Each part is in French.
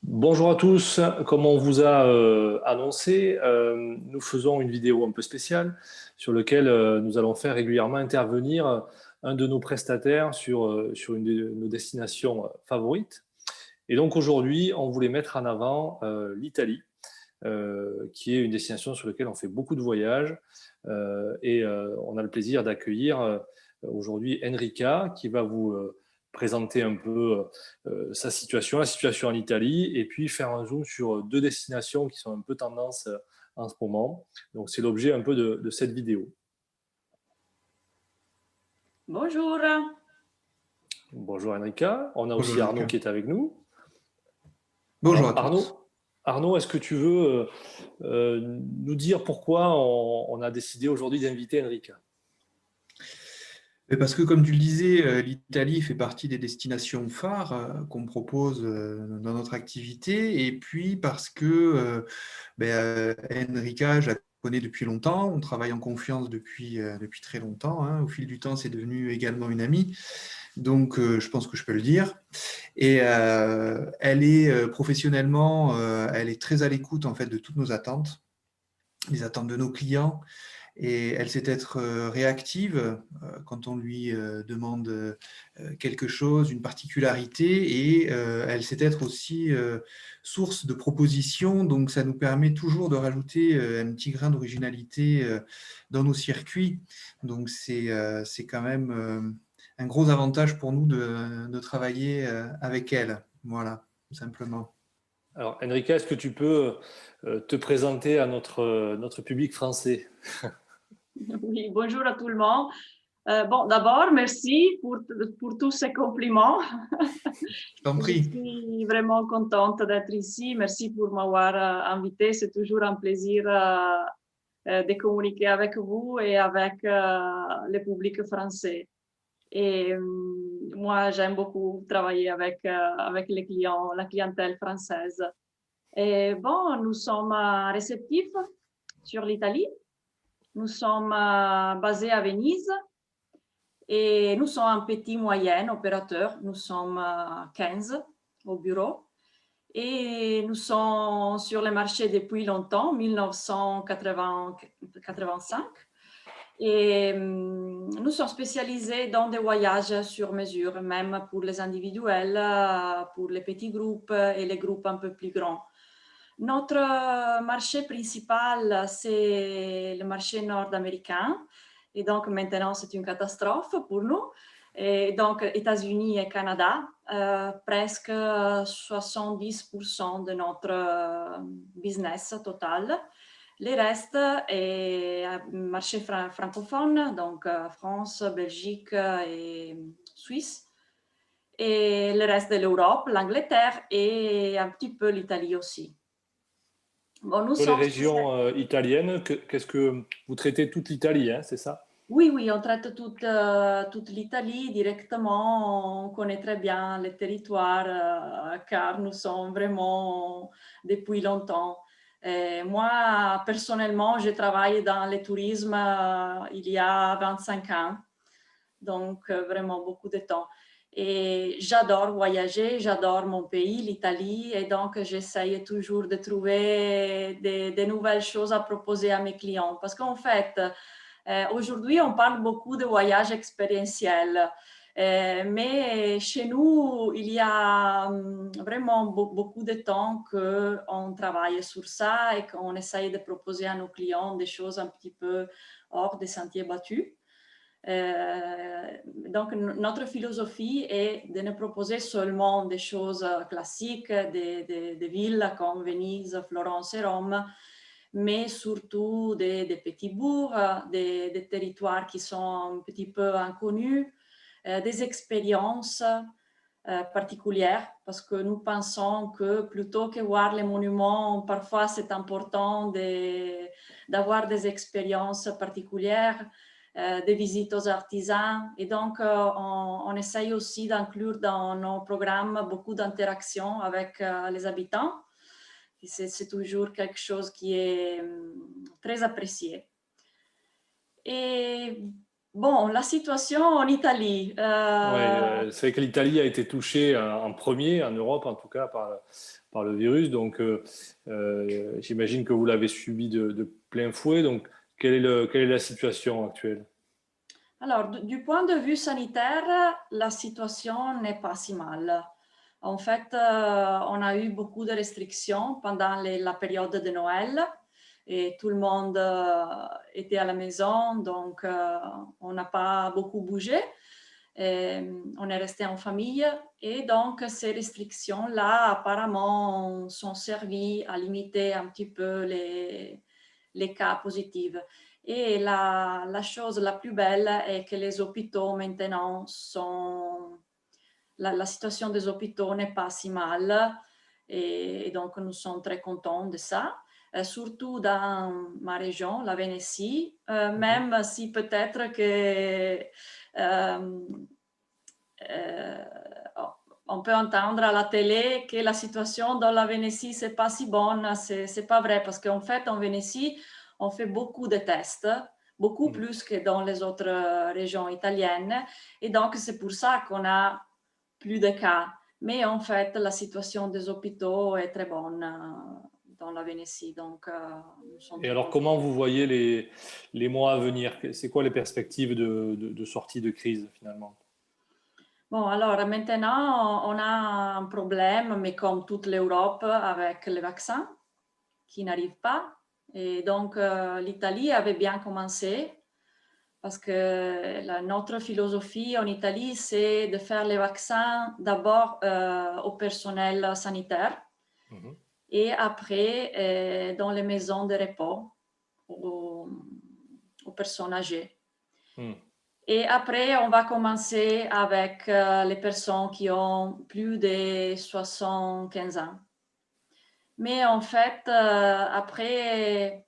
Bonjour à tous, comme on vous a annoncé, nous faisons une vidéo un peu spéciale sur laquelle nous allons faire régulièrement intervenir un de nos prestataires sur une de nos destinations favorites. Et donc aujourd'hui, on voulait mettre en avant l'Italie, qui est une destination sur laquelle on fait beaucoup de voyages. On a le plaisir d'accueillir aujourd'hui Enrica qui va vous présenter un peu sa situation, la situation en Italie, et puis faire un zoom sur deux destinations qui sont un peu tendance en ce moment. Donc c'est l'objet un peu de cette vidéo. Bonjour. Bonjour Enrica, on a Bonjour aussi Arnaud Jessica. qui est avec nous. Bonjour à Alors tous. Arnaud, est-ce que tu veux nous dire pourquoi on a décidé aujourd'hui d'inviter Enrica? Mais parce que comme tu le disais, l'Italie fait partie des destinations phares qu'on propose dans notre activité. Et puis parce que Enrica, je la connais depuis longtemps, on travaille en confiance depuis très longtemps, hein. Au fil du temps, c'est devenu également une amie. Donc je pense que je peux le dire. Et elle est professionnellement, elle est très à l'écoute en fait de toutes nos attentes, les attentes de nos clients. Et elle sait être réactive quand on lui demande quelque chose, une particularité, et elle sait être aussi source de propositions. Donc, ça nous permet toujours de rajouter un petit grain d'originalité dans nos circuits. Donc, c'est quand même un gros avantage pour nous de travailler avec elle. Voilà, tout simplement. Alors Enrica, est-ce que tu peux te présenter à notre public français? Oui, bonjour à tout le monde. Bon, d'abord, merci pour tous ces compliments. Je t'en Je prie. suis vraiment contente d'être ici. Merci pour m'avoir invité. C'est toujours un plaisir de communiquer avec vous et avec le public français. Et moi, j'aime beaucoup travailler avec les clients, la clientèle française. Et bon, nous sommes réceptifs sur l'Italie. Nous sommes basés à Venise et nous sommes un petit moyen opérateur. Nous sommes 15 au bureau et nous sommes sur le marché depuis longtemps, 1985. Et nous sommes spécialisés dans des voyages sur mesure, même pour les individuels, pour les petits groupes et les groupes un peu plus grands. Notre marché principal, c'est le marché nord-américain. Et donc, maintenant, c'est une catastrophe pour nous. Et donc, États-Unis et Canada, presque 70% de notre business total. Le reste est marché francophone, donc France, Belgique et Suisse. Et le reste de l'Europe, l'Angleterre et un petit peu l'Italie aussi. Bon, nous Sur les sommes régions italiennes, qu'est-ce que vous traitez toute l'Italie, hein, c'est ça? Oui, oui, on traite toute l'Italie directement. On connaît très bien les territoires car nous sommes vraiment depuis longtemps. Et moi, personnellement, je travaille dans le tourisme il y a 25 ans, donc vraiment beaucoup de temps. Et j'adore voyager, j'adore mon pays, l'Italie, et donc j'essaye toujours de trouver des nouvelles choses à proposer à mes clients. Parce qu'en fait, aujourd'hui, on parle beaucoup de voyages expérientiels. Mais chez nous, il y a vraiment beaucoup de temps qu'on travaille sur ça et qu'on essaye de proposer à nos clients des choses un petit peu hors des sentiers battus. Donc, notre philosophie est de ne proposer seulement des choses classiques, des villes comme Venise, Florence et Rome, mais surtout des petits bourgs, des territoires qui sont un petit peu inconnus, des expériences particulières, parce que nous pensons que plutôt que voir les monuments, parfois c'est important d'avoir des expériences particulières, des visites aux artisans. Et donc, on essaye aussi d'inclure dans nos programmes beaucoup d'interactions avec les habitants. C'est toujours quelque chose qui est très apprécié. Et Bon, la situation en Italie. Oui, c'est vrai que l'Italie a été touchée en premier, en Europe en tout cas, par le virus. Donc, j'imagine que vous l'avez subi de plein fouet. Donc, quelle est la situation actuelle? Alors, du point de vue sanitaire, la situation n'est pas si mal. En fait, on a eu beaucoup de restrictions pendant la période de Noël et tout le monde était à la maison, donc on n'a pas beaucoup bougé. Et, on est resté en famille et donc ces restrictions-là apparemment sont servies à limiter un petit peu les cas positifs. Et la chose la plus belle est que les hôpitaux maintenant sont... La situation des hôpitaux n'est pas si mal et donc nous sommes très contents de ça. Surtout dans ma région, la Vénétie, même si peut-être que on peut entendre à la télé que la situation dans la Vénétie, c'est pas si bonne, c'est pas vrai parce qu'en fait, en Vénétie, on fait beaucoup de tests, beaucoup plus que dans les autres régions italiennes. Et donc, c'est pour ça qu'on a plus de cas. Mais en fait, la situation des hôpitaux est très bonne dans la Vénétie. Donc, nous sommes Et très alors, contents. comment vous voyez les mois à venir? C'est quoi les perspectives de sortie de crise finalement? Bon, alors maintenant, on a un problème, mais comme toute l'Europe, avec les vaccins qui n'arrivent pas. Et donc, l'Italie avait bien commencé parce que notre philosophie en Italie, c'est de faire les vaccins d'abord au personnel sanitaire et après dans les maisons de repos aux personnes âgées. Et après, on va commencer avec les personnes qui ont plus de 75 ans. Mais en fait, après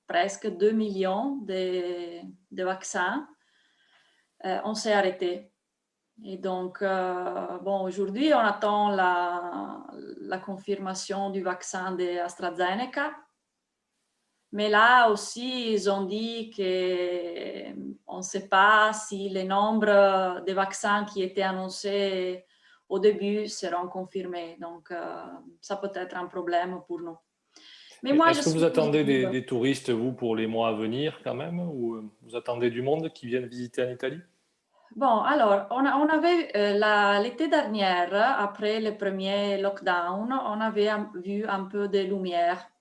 presque 2 millions de vaccins, on s'est arrêté. Et donc, bon, aujourd'hui, on attend la confirmation du vaccin de AstraZeneca. Mais là aussi, ils ont dit qu'on ne sait pas si le nombre de vaccins qui étaient annoncés au début seront confirmés. Donc, ça peut être un problème pour nous. Mais moi, je Est-ce que vous suis attendez positive. des touristes, vous, pour les mois à venir quand même? Ou vous attendez du monde qui vienne visiter en Italie? Bon, alors, on avait l'été dernier, après le premier lockdown, on avait vu un peu de lumière.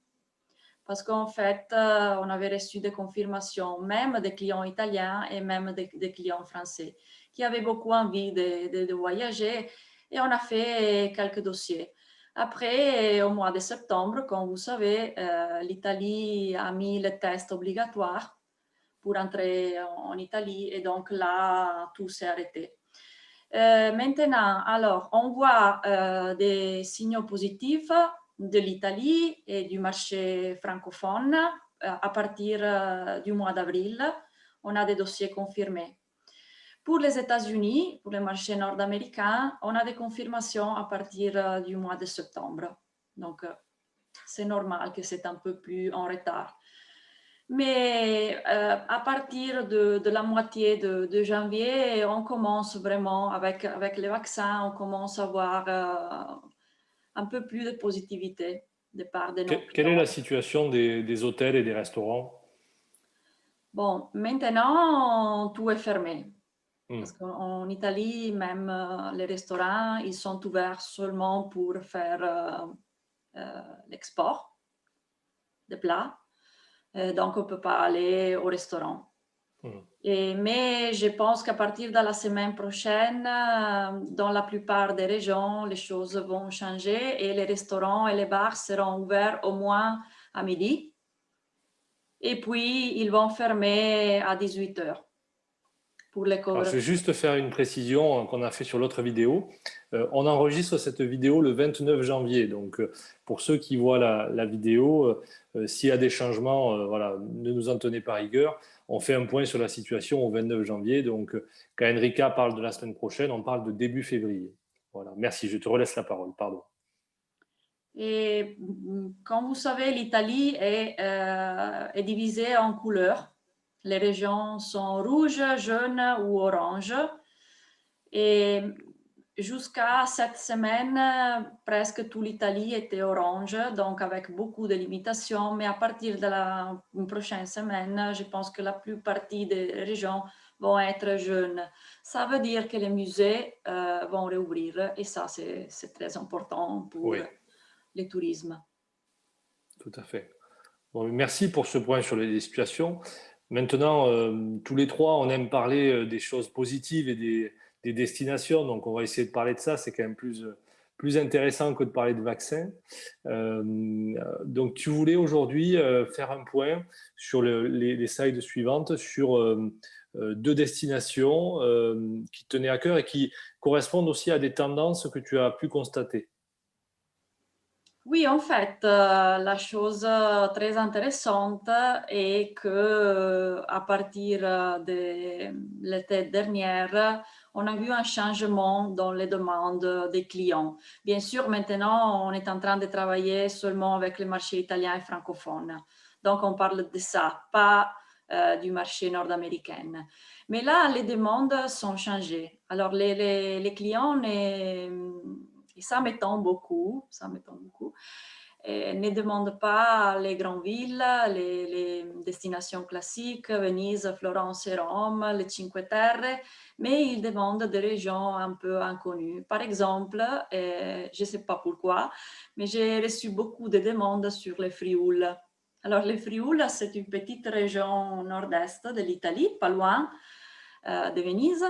Parce qu'en fait, on avait reçu des confirmations, même des clients italiens et même des clients français, qui avaient beaucoup envie de voyager et on a fait quelques dossiers. Après, au mois de septembre, comme vous savez, l'Italie a mis le test obligatoire pour entrer en Italie et donc là, tout s'est arrêté. Maintenant, alors, on voit des signaux positifs de l'Italie et du marché francophone à partir du mois d'avril. On a des dossiers confirmés. Pour les États-Unis, pour le marché nord-américain, on a des confirmations à partir du mois de septembre. Donc, c'est normal que c'est un peu plus en retard. Mais à partir de la moitié de janvier, on commence vraiment, avec les vaccins, on commence à voir un peu plus de positivité de part de nos Quelle est clients. la situation des hôtels et des restaurants? Bon, maintenant, tout est fermé. Hmm. Parce qu'en Italie, même les restaurants, ils sont ouverts seulement pour faire l'export des plats. Donc, on ne peut pas aller au restaurant. Mais je pense qu'à partir de la semaine prochaine, dans la plupart des régions, les choses vont changer et les restaurants et les bars seront ouverts au moins à midi. Et puis, ils vont fermer à 18 heures pour les Alors, je vais couvre-feu. juste faire une précision qu'on a fait sur l'autre vidéo. On enregistre cette vidéo le 29 janvier. Donc, pour ceux qui voient la vidéo, s'il y a des changements, voilà, ne nous en tenez pas rigueur. On fait un point sur la situation au 29 janvier. Donc, quand Enrica parle de la semaine prochaine, on parle de début février. Voilà, merci. Je te relaisse la parole. Pardon. Et comme vous savez, l'Italie est divisée en couleurs. Les régions sont rouges, jaunes ou oranges. Et jusqu'à cette semaine, presque toute l'Italie était orange, donc avec beaucoup de limitations. Mais à partir de la prochaine semaine, je pense que la plupart des régions vont être jaunes. Ça veut dire que les musées vont réouvrir et ça, c'est très important pour Oui, le tourisme. tout à fait. Bon, merci pour ce point sur les situations. Maintenant, tous les trois, on aime parler des choses positives et des destinations. Donc, on va essayer de parler de ça. C'est quand même plus intéressant que de parler de vaccins. Donc, tu voulais aujourd'hui faire un point sur les slides suivantes, sur deux destinations qui te tenaient à cœur et qui correspondent aussi à des tendances que tu as pu constater. Oui, en fait, la chose très intéressante est que à partir de l'été dernier, on a vu un changement dans les demandes des clients. Bien sûr, maintenant, on est en train de travailler seulement avec le marché italien et francophone. Donc, on parle de ça, pas du marché nord-américain. Mais là, les demandes sont changées. Alors, les clients, et ça m'étonne beaucoup, et ne demandent pas les grandes villes, les destinations classiques, Venise, Florence et Rome, les Cinque Terre, mais ils demandent des régions un peu inconnues. Par exemple, je ne sais pas pourquoi, mais j'ai reçu beaucoup de demandes sur le Frioul. Alors, le Frioul, c'est une petite région nord-est de l'Italie, pas loin de Venise,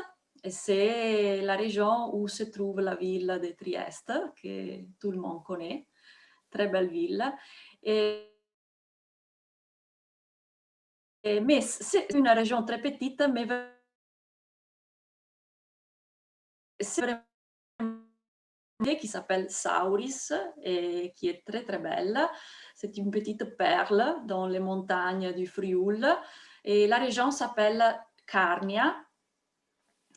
et c'est la région où se trouve la ville de Trieste, que tout le monde connaît, très belle ville. Mais c'est une région très petite, mais c'est vraiment qui s'appelle Sauris et qui est très très belle. C'est une petite perle dans les montagnes du Frioul et la région s'appelle Carnia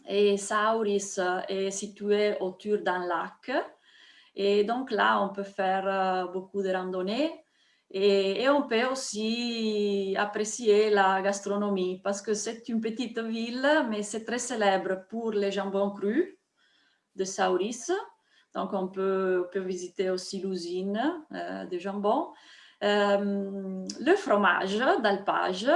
et Sauris est située autour d'un lac et donc là on peut faire beaucoup de randonnées et on peut aussi apprécier la gastronomie parce que c'est une petite ville mais c'est très célèbre pour les jambons crus de Sauris. Donc, on peut visiter aussi l'usine de jambon. Le fromage d'alpage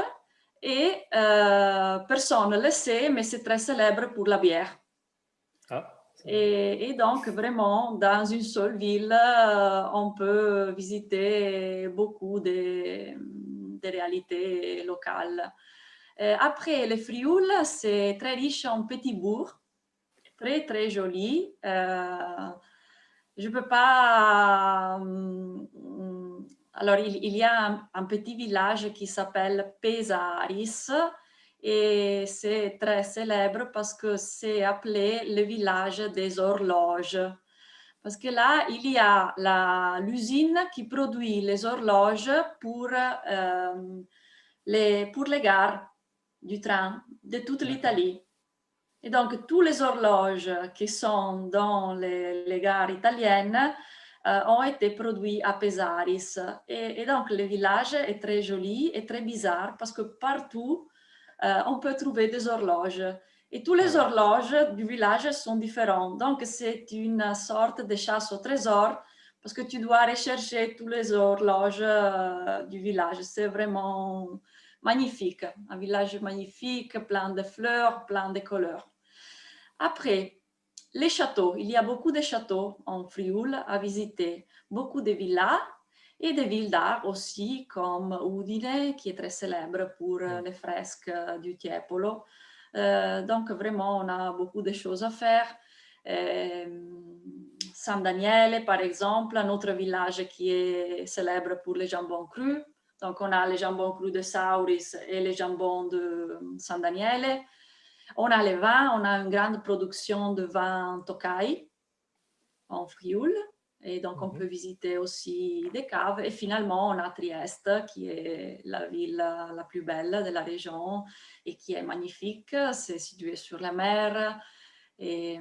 et personne ne le sait, mais c'est très célèbre pour la bière. Ah, Et donc, vraiment, dans une seule ville, on peut visiter beaucoup de réalités locales. Après, le Frioul, c'est très riche en petits bourgs très très joli. Je peux pas. Alors, il y a un petit village qui s'appelle Pesaris et c'est très célèbre parce que c'est appelé le village des horloges. Parce que là, il y a l'usine qui produit les horloges pour les gares du train de toute l'Italie. Et donc, toutes les horloges qui sont dans les gares italiennes ont été produites à Pesaris. Et donc, le village est très joli et très bizarre parce que partout, on peut trouver des horloges. Et toutes les horloges du village sont différentes. Donc, c'est une sorte de chasse au trésor parce que tu dois rechercher toutes les horloges du village. C'est vraiment magnifique. Un village magnifique, plein de fleurs, plein de couleurs. Après, les châteaux. Il y a beaucoup de châteaux en Frioul à visiter, beaucoup de villas et des villes d'art aussi, comme Udine, qui est très célèbre pour les fresques du Tiepolo. Donc, vraiment, on a beaucoup de choses à faire. San Daniele, par exemple, un autre village qui est célèbre pour les jambons crus. Donc, on a les jambons crus de Sauris et les jambons de San Daniele. On a les vins, on a une grande production de vins Tokai en Frioul. Et donc, on peut visiter aussi des caves. Et finalement, on a Trieste, qui est la ville la plus belle de la région et qui est magnifique. C'est situé sur la mer et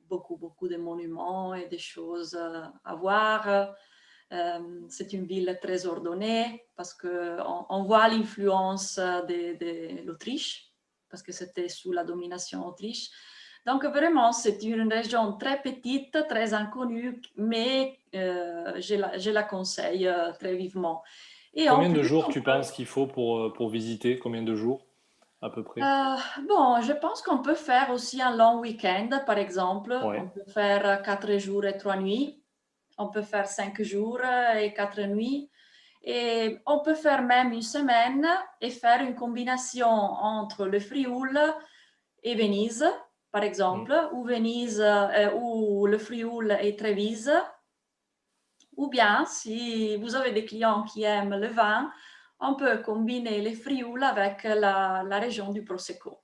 beaucoup, beaucoup de monuments et des choses à voir. C'est une ville très ordonnée parce qu'on voit l'influence de l'Autriche, parce que c'était sous la domination autriche. Donc vraiment, c'est une région très petite, très inconnue, mais je la conseille très vivement. Et en Combien de plus, jours tu penses qu'il faut pour visiter? Combien de jours à peu près? bon, je pense qu'on peut faire aussi un long week-end, par exemple. On Ouais. peut faire 4 jours et 3 nuits. On peut faire 5 jours et 4 nuits. Et on peut faire même une semaine et faire une combinaison entre le Frioul et Venise, par exemple, ou Venise ou le Frioul et Trévise. Ou bien, si vous avez des clients qui aiment le vin, on peut combiner les Frioul avec la région du Prosecco.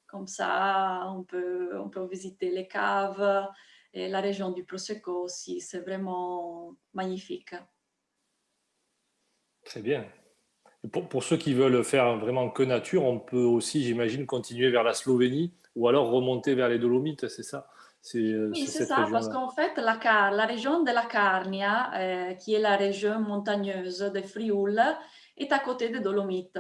Comme ça, on peut visiter les caves et la région du Prosecco aussi. C'est vraiment magnifique. Très bien. Et pour ceux qui veulent faire vraiment que nature, on peut aussi, j'imagine, continuer vers la Slovénie ou alors remonter vers les Dolomites, c'est ça? Oui, C'est c'est cette ça, parce région-là. qu'en fait, la région de la Carnia, qui est la région montagneuse de Frioul, est à côté des Dolomites.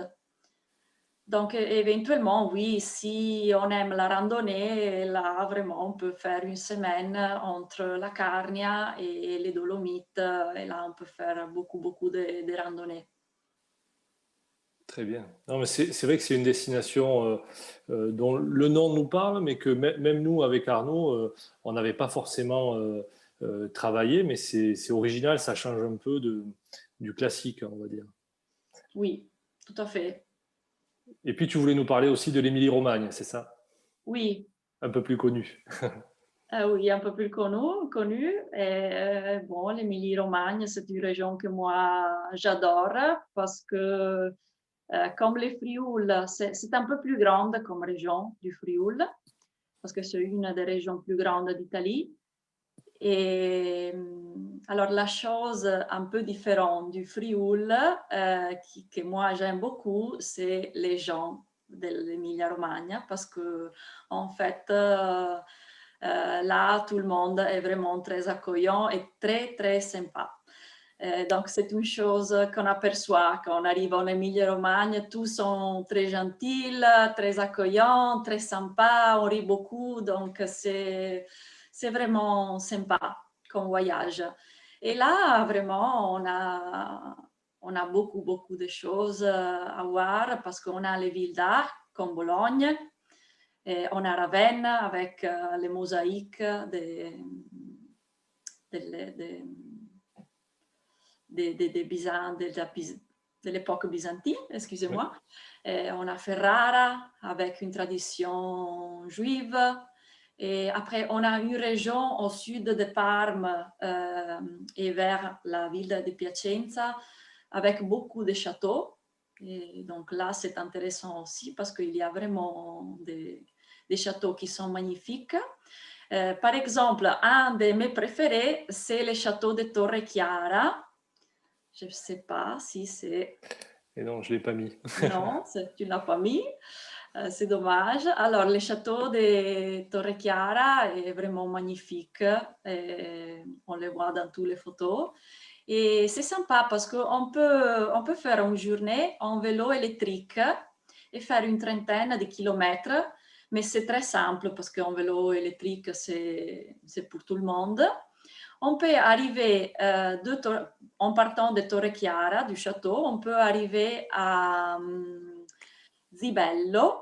Donc, éventuellement, oui, si on aime la randonnée, là, vraiment, on peut faire une semaine entre la Carnia et les Dolomites, et là, on peut faire beaucoup, beaucoup de randonnées. Très bien. Non, mais c'est vrai que c'est une destination dont le nom nous parle, mais que même nous, avec Arnaud, on n'avait pas forcément travaillé, mais c'est original, ça change un peu du classique, on va dire. Oui, tout à fait. Et puis, tu voulais nous parler aussi de l'Émilie-Romagne, c'est ça? Oui, Un peu plus connu. oui, un peu plus connu. Et, bon, l'Émilie-Romagne, c'est une région que moi, j'adore parce que comme les Frioul, c'est un peu plus grande comme région du Frioul, parce que c'est une des régions plus grandes d'Italie. Et alors la chose un peu différente du Frioul, que moi j'aime beaucoup, c'est les gens de l'Emilia-Romagna, parce que en fait, là, tout le monde est vraiment très accueillant et très, très sympa. Donc, c'est une chose qu'on aperçoit quand on arrive en Emilia-Romagne. Tous sont très gentils, très accueillants, très sympas. On rit beaucoup. Donc, c'est vraiment sympa comme voyage. Et là, vraiment, on a beaucoup, beaucoup de choses à voir parce qu'on a les villes d'art comme Bologne. Et on a Ravenne avec les mosaïques de l'époque byzantine, Oui. excusez-moi. On a Ferrara avec une tradition juive. Et après, on a une région au sud de Parme et vers la ville de Piacenza avec beaucoup de châteaux. Et donc là, c'est intéressant aussi parce qu'il y a vraiment des châteaux qui sont magnifiques. Par exemple, un de mes préférés, c'est le château de Torre Chiara. Je ne sais pas si c'est... Et non, je ne l'ai pas mis. Non, tu ne l'as pas mis. C'est dommage. Alors, le château de Torre Chiara est vraiment magnifique. On le voit dans toutes les photos. Et c'est sympa parce qu'on peut faire une journée en vélo électrique et faire une trentaine de kilomètres. Mais c'est très simple parce qu'un vélo électrique, c'est pour tout le monde. On peut arriver, en partant de Torre Chiara, du château, on peut arriver à Zibello,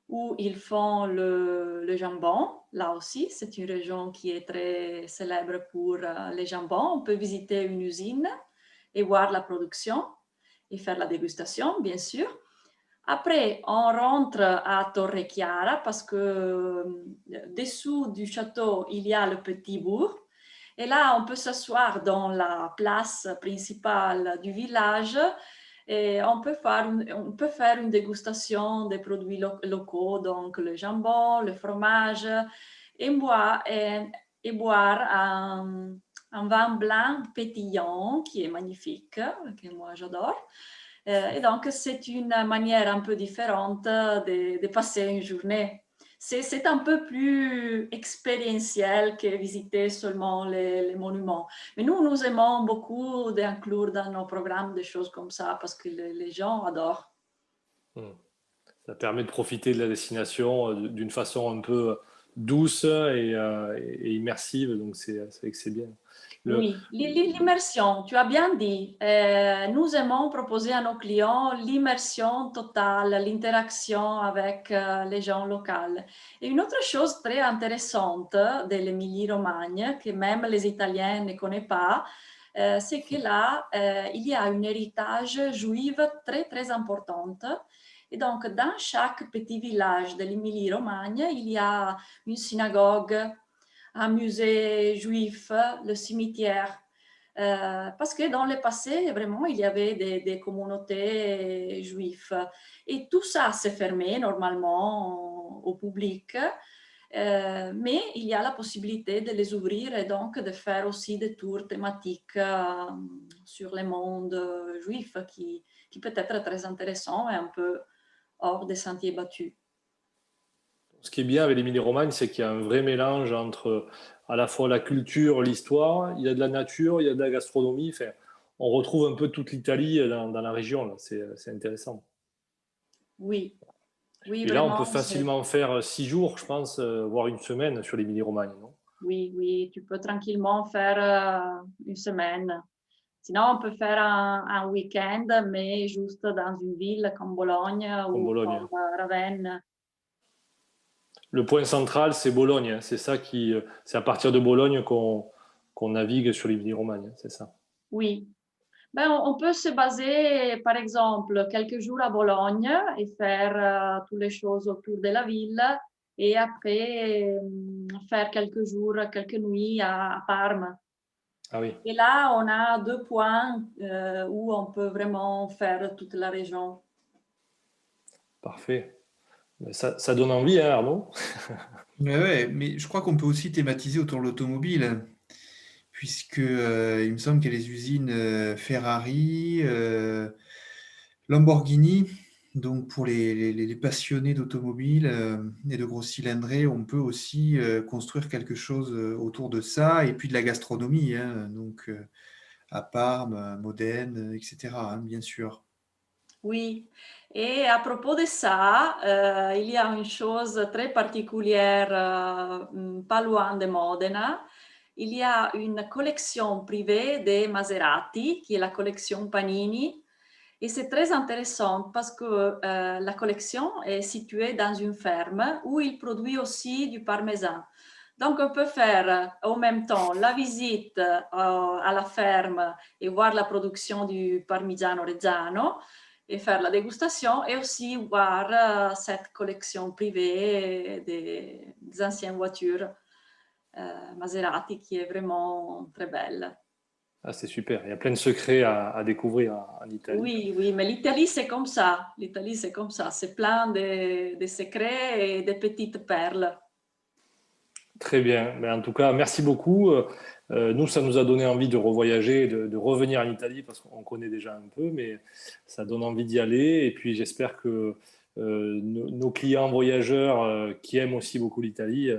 où ils font le jambon. Là aussi, c'est une région qui est très célèbre pour les jambons. On peut visiter une usine et voir la production et faire la dégustation, bien sûr. Après, on rentre à Torre Chiara parce que dessous du château, il y a le petit bourg. Et là, on peut s'asseoir dans la place principale du village et on peut faire une dégustation des produits locaux, donc le jambon, le fromage, et boire un vin blanc pétillant qui est magnifique, que moi j'adore. Et donc, c'est une manière un peu différente de passer une journée. c'est un peu plus expérientiel que visiter seulement les monuments. Mais nous aimons beaucoup d'inclure dans nos programmes des choses comme ça parce que les gens adorent. Ça permet de profiter de la destination d'une façon un peu douce et immersive, donc c'est vrai que c'est bien. Oui, l'immersion, tu as bien dit. Nous aimons proposer à nos clients l'immersion totale, l'interaction avec les gens locaux. Et une autre chose très intéressante de l'Émilie-Romagne, que même les Italiens ne connaissent pas, c'est que là, il y a un héritage juif très, très important. Et donc, dans chaque petit village de l'Émilie-Romagne, il y a une synagogue, un musée juif, le cimetière. Parce que dans le passé, vraiment, il y avait des communautés juives. Et tout ça s'est fermé normalement au public. Mais il y a la possibilité de les ouvrir et donc de faire aussi des tours thématiques sur le monde juif qui peut être très intéressant et un peu hors des sentiers battus. Ce qui est bien avec l'Émilie-Romagne, c'est qu'il y a un vrai mélange entre à la fois la culture, l'histoire, il y a de la nature, il y a de la gastronomie. Enfin, on retrouve un peu toute l'Italie dans la région, là. C'est intéressant. Oui, oui, Et là, on peut vraiment. facilement faire 6 jours, je pense, voire une semaine sur l'Émilie-Romagne, non? Oui, oui, tu peux tranquillement faire une semaine. Sinon, on peut faire un week-end, mais juste dans une ville comme Bologne Comme ou Bologne. comme Ravenne. Le point central, c'est Bologne, hein. C'est ça c'est à partir de Bologne qu'on navigue sur l'Émilie-Romagne, c'est ça. Oui. Ben, on peut se baser, par exemple, quelques jours à Bologne et faire toutes les choses autour de la ville et après faire quelques jours, quelques nuits à Parme. Ah oui, Et là, on a 2 points où on peut vraiment faire toute la région. parfait. Mais ça donne envie, hein, Arnaud? Ouais, mais je crois qu'on peut aussi thématiser autour de l'automobile, puisque il me semble qu'il y a les usines Ferrari, Lamborghini. Donc pour les passionnés d'automobile et de gros cylindrés, on peut aussi construire quelque chose autour de ça, et puis de la gastronomie, hein, donc à Parme, à Modène, etc., hein, bien sûr. Oui, et à propos de ça, il y a une chose très particulière pas loin de Modena. Il y a une collection privée des Maserati, qui est la collection Panini. Et c'est très intéressant parce que la collection est située dans une ferme où il produit aussi du parmesan. Donc, on peut faire en même temps la visite à la ferme et voir la production du Parmigiano Reggiano et faire la dégustation et aussi voir cette collection privée des anciennes voitures Maserati qui est vraiment très belle. Ah, c'est super. Il y a plein de secrets à découvrir en Italie. Oui, oui, mais l'Italie, c'est comme ça. L'Italie, c'est comme ça. C'est plein de secrets et de petites perles. Très bien. Mais en tout cas, merci beaucoup. Nous, ça nous a donné envie de revoyager, de revenir en Italie parce qu'on connaît déjà un peu, mais ça donne envie d'y aller. Et puis, j'espère que nos clients voyageurs qui aiment aussi beaucoup l'Italie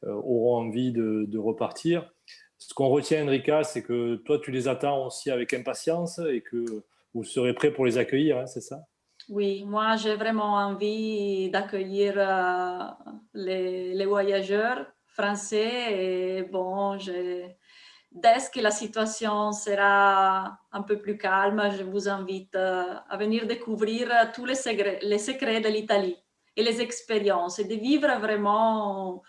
auront envie de repartir. Ce qu'on retient, Enrica, c'est que toi, tu les attends aussi avec impatience et que vous serez prêt pour les accueillir, hein, c'est ça? Oui, moi, j'ai vraiment envie d'accueillir les voyageurs français. Et bon, dès que la situation sera un peu plus calme, je vous invite à venir découvrir tous les secrets de l'Italie et les expériences et de vivre vraiment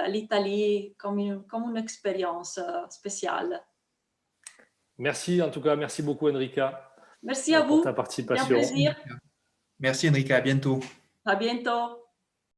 l'Italie comme une expérience spéciale. Merci, en tout cas, merci beaucoup, Enrica, Merci à pour ta vous, c'était un participation. plaisir. Merci Enrica, à bientôt. À bientôt.